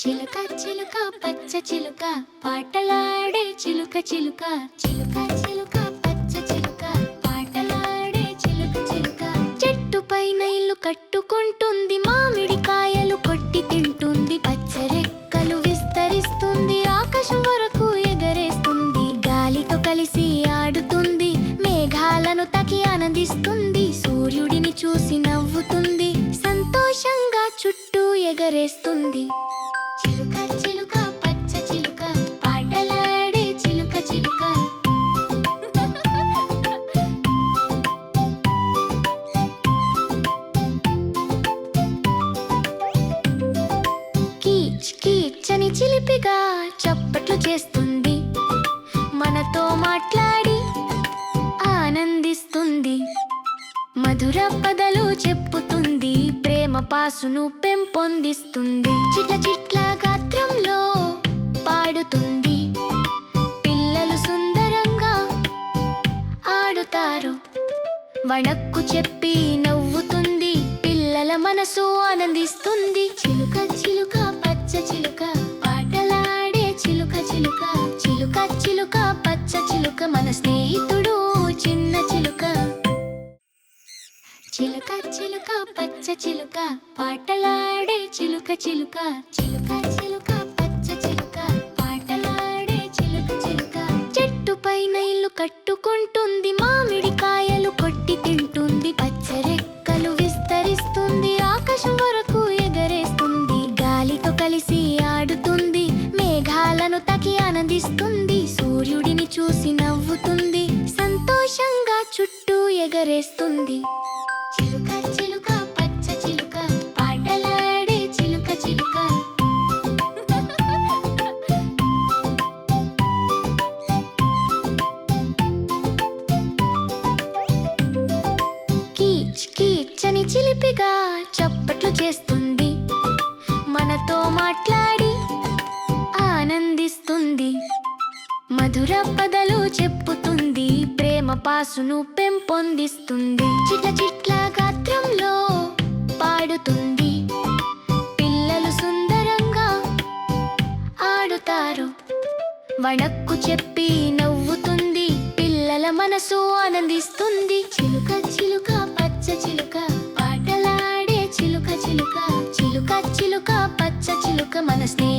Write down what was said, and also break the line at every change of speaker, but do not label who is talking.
చిలుక చిలుక పచ్చ చిలుక పాటలాడే చిలుక చిలుక చిలుక చిలుక పచ్చ చిలుక పాటలాడే చిలుక చిలుక చెట్టు పైన ఇల్లు కట్టుకుంటుంది, మామిడి కాయలు కొట్టి తింటుంది, పచ్చ రెక్కలు విస్తరిస్తుంది, ఆకాశం వరకు ఎగరేస్తుంది, గాలితో కలిసి ఆడుతుంది, మేఘాలను తాకి ఆనందిస్తుంది, సూర్యుడిని చూసి నవ్వుతుంది, సంతోషంగా చుట్టూ ఎగరేస్తుంది. చిలుక చిలుక పచ్చ చిలుక పాటలాడే చిలుక చిలుక. కీచ్ కీచ్ అని చిలిపిగా చప్పట్లు చేస్తుంది, మనతో మాట్లాడి ఆనందిస్తుంది, మధుర పదాలు చెప్పుతుంది, ప్రేమ పాసును పెంపొందిస్తుంది, చిట్ల చిట్ల గాత్రంలో పాడుతుంది, పిల్లలు సుందరంగా ఆడుతారు, వణక్కు చెప్పి నవ్వుతుంది, పిల్లల మనసు ఆనందిస్తుంది. చిలుక చిలుక పచ్చ చిలుక పాటలాడే చిలుక చిలుక చిలుక చిలుక పచ్చ చిలుక మన స్నేహితుడు చిన్న చిలుక. చిలుక చిలుక పచ్చ చిలుక పాటలాడే చిలుక చిలుక చిలుక చిలుక పచ్చ చిలుక పాటలాడే చిలుక చిలుక చెట్టు పైన ఇల్లు కట్టుకుంటుంది, మామిడి కాయలు కొట్టి తింటుంది, పచ్చ రెక్కలు విస్తరిస్తుంది, ఆకాశం వరకు ఎగరేస్తుంది, గాలితో కలిసి ఆడుతుంది, మేఘాలను తాకి ఆనందిస్తుంది, సూర్యుడిని చూసి నవ్వుతుంది, సంతోషంగా చుట్టూ ఎగరేస్తుంది. చిలుక చిలుక పచ్చ చిలుక పాటలాడే చిలుక చిలుక. కీచ్ కీచ్ అని చిలిపిగా చప్పట్లు చేస్తుంది, మనతో మాట్లాడి ఆనందిస్తుంది, మధుర పదాలు చెప్పుతుంది, ప్రేమ పాసును పెంపొందిస్తుంది, చిట్ల చిట్ల గాత్రంలో పాడుతుంది, పిల్లలు సుందరంగా ఆడుతారు, వణక్కు చెప్పి నవ్వుతుంది, పిల్లల మనసు ఆనందిస్తుంది. చిలుక చిలుక పచ్చ చిలుక పాటలాడే చిలుక చిలుక చిలుక చిలుక పచ్చ చిలుక మన స్నేహితుడు